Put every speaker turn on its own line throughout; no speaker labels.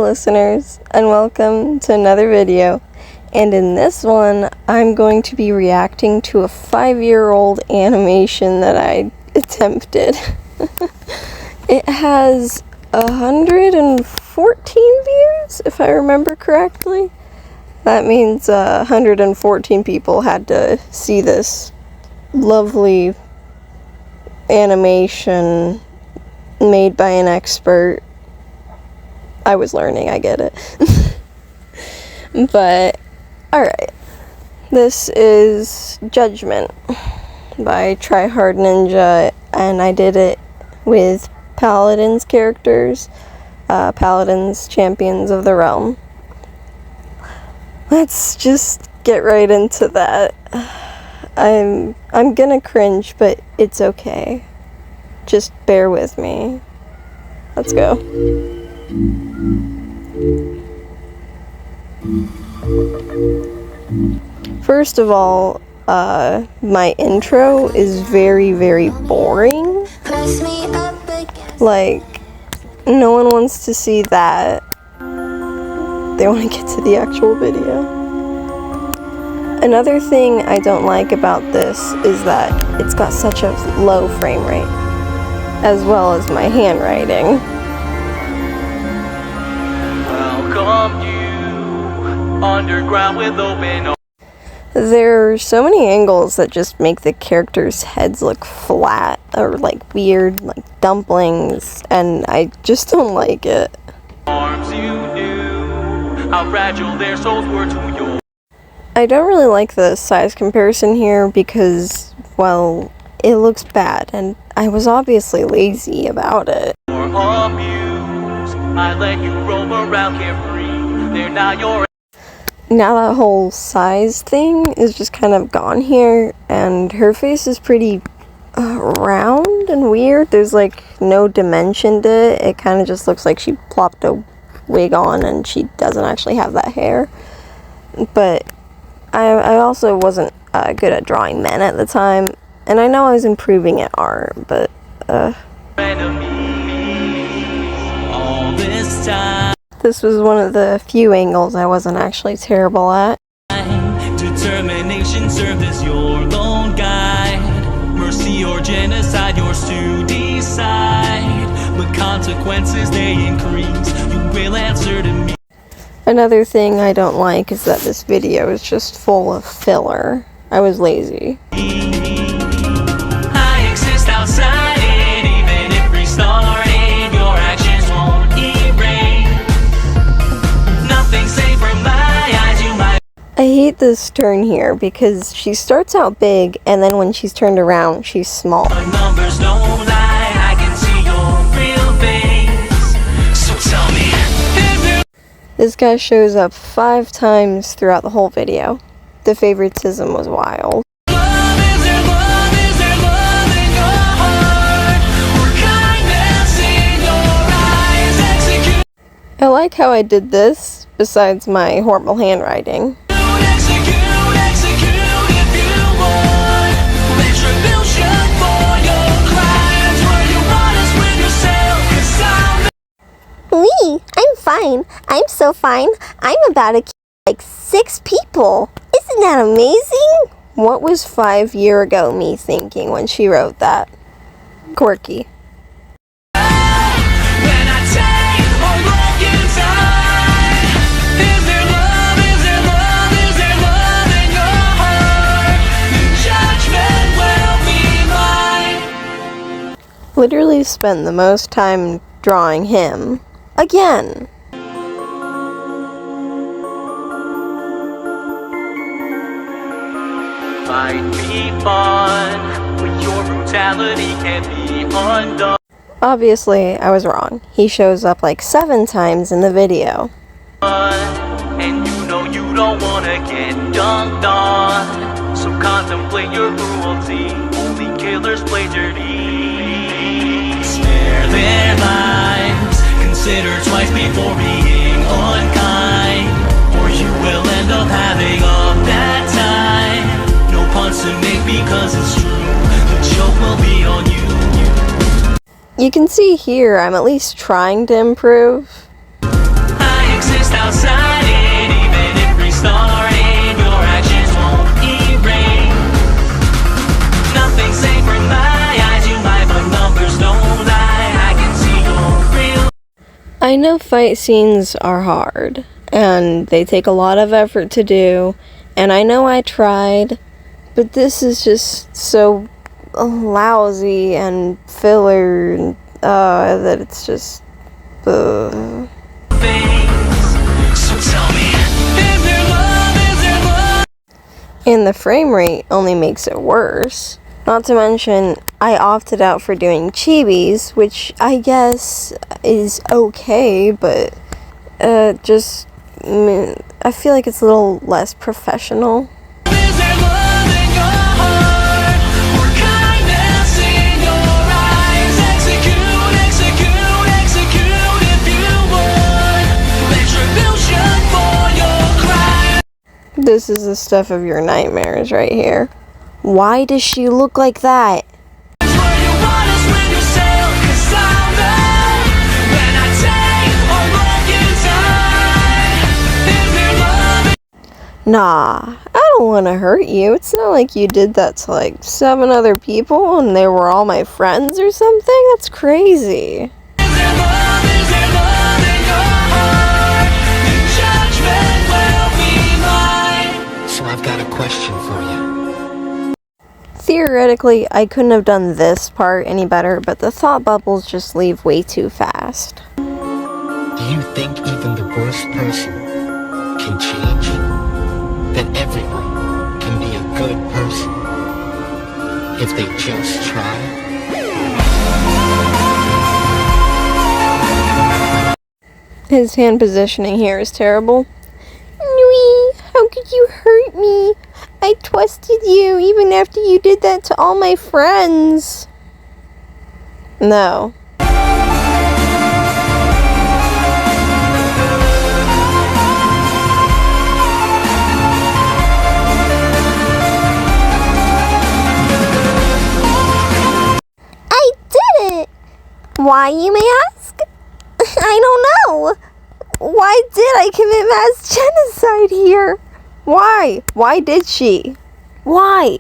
listeners, and welcome to another video. And in this one, I'm going to be reacting to a 5-year-old animation that I attempted. It has 114 views, if I remember correctly. That means 114 people had to see this lovely animation made by an expert. I was learning, I get it. But, alright. This is Judgement by TryHardNinja, and I did it with PALADINS characters. PALADINS, champions of the realm. Let's just get right into that. I'm gonna cringe, but it's okay. Just bear with me. Let's go. First of all, my intro is very, very boring. Like, no one wants to see that. They want to get to the actual video. Another thing I don't like about this is that it's got such a low frame rate, as well as my handwriting. Welcome you underground with open. There are so many angles that just make the characters' heads look flat or like weird, like dumplings, and I just don't like it. Arms you knew how fragile their souls were to you. I don't really like the size comparison here because, well, it looks bad, and I was obviously lazy about it. I let you roam around carefree. They're not your. Now that whole size thing is just kind of gone here, and her face is pretty round and weird. There's like no dimension to it. It kind of just looks like she plopped a wig on and she doesn't actually have that hair. But I also wasn't good at drawing men at the time, and I know I was improving at art, but this was one of the few angles I wasn't actually terrible at. Determination served as your lone guide. Mercy or genocide, yours to decide. But consequences, they increase. You will answer to me. Another thing I don't like is that this video is just full of filler. I was lazy. I exist outside it, even if restarted, your actions won't erase. Nothing safe from my eyes, you might. I hate this turn here because she starts out big and then when she's turned around, she's small. The numbers don't lie, I can see your real face. So tell me. This guy shows up 5 times throughout the whole video. The favoritism was wild. I like how I did this, besides my horrible handwriting.
Me? I'm fine. I'm so fine. I'm about to kill like 6 people. Isn't that amazing?
What was 5 years ago me thinking when she wrote that? Quirky. Literally spend the most time drawing him. Again. Might be fun, but your brutality can't be undone. Obviously, I was wrong. He shows up like 7 times in the video. And you know you don't wanna get dunked on, so contemplate your cruelty. Only killers play dirty. Spare their lives. Consider twice before being unkind, or you will end up having a bad time. No puns to make because it's true. The joke will be on you. You can see here I'm at least trying to improve. I
just outside it. Even if restarted, your actions won't erase. Nothing's safe from my eyes. You lie, but numbers don't lie. I can see your real.
I know fight scenes are hard, and they take a lot of effort to do, and I know I tried, but this is just so lousy and filler, that it's just,
So tell me, is there love?
And the frame rate only makes it worse. Not to mention, I opted out for doing chibis, which I guess is okay, but I feel like it's a little less professional.
Is there love in your heart? Or kindness in your eyes? Execute, execute, execute if you would. Retribution for your crime.
This is the stuff of your nightmares right here. Why does she look like that?
That's where you want us with yourself. 'Cause I'm there when I take all of your time. Is there love?
Nah, I don't want to hurt you. It's not like you did that to like 7 other people and they were all my friends or something. That's crazy.
Is there love? Is there love in your heart? The judgment will be mine. So I've got a question for you.
Theoretically, I couldn't have done this part any better, but the thought bubbles just leave way too fast.
Do you think even the worst person can change? That everyone can be a good person if they just try?
His hand positioning here is terrible. Nui, how could you hurt me? I trusted you even after you did that to all my friends. No.
I did it! Why, you may ask? I don't know. Why did I commit mass genocide here?
Why? Why did she? Why?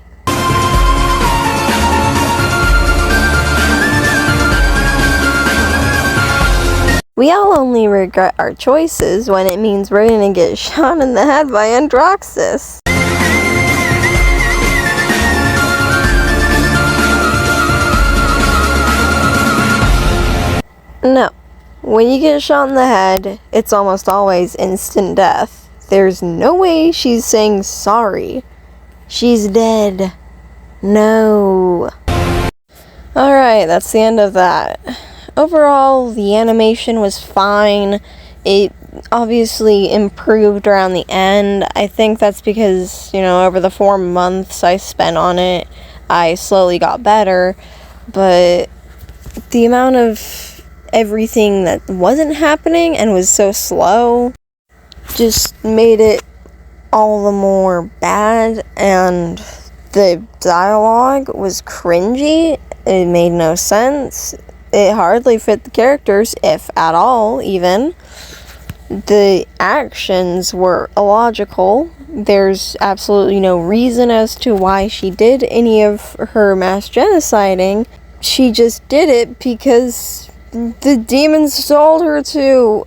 We all only regret our choices when it means we're gonna get shot in the head by Androxus. No. When you get shot in the head, it's almost always instant death. There's no way she's saying sorry. She's dead. No. Alright, that's the end of that. Overall, the animation was fine. It obviously improved around the end. I think that's because, over the 4 months I spent on it, I slowly got better. But the amount of everything that wasn't happening and was so slow just made it all the more bad, and the dialogue was cringy. It made no sense. It hardly fit the characters, if at all, even. The actions were illogical. There's absolutely no reason as to why she did any of her mass genociding. She just did it because the demons told her to.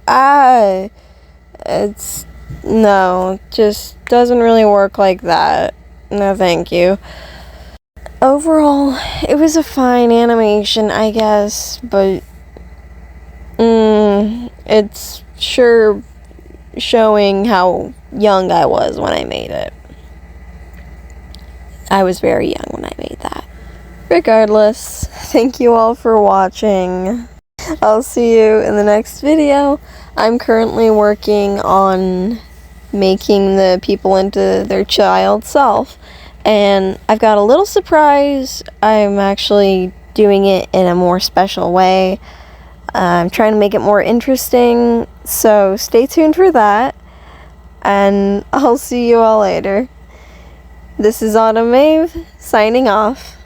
Just doesn't really work like that. No, thank you. Overall, it was a fine animation, I guess, but it's sure showing how young I was when I made it. I was very young when I made that. Regardless, thank you all for watching. I'll see you in the next video. I'm currently working on making the people into their child self, and I've got a little surprise. I'm actually doing it in a more special way. I'm trying to make it more interesting, so stay tuned for that, and I'll see you all later. This is Autumnmaeveart signing off.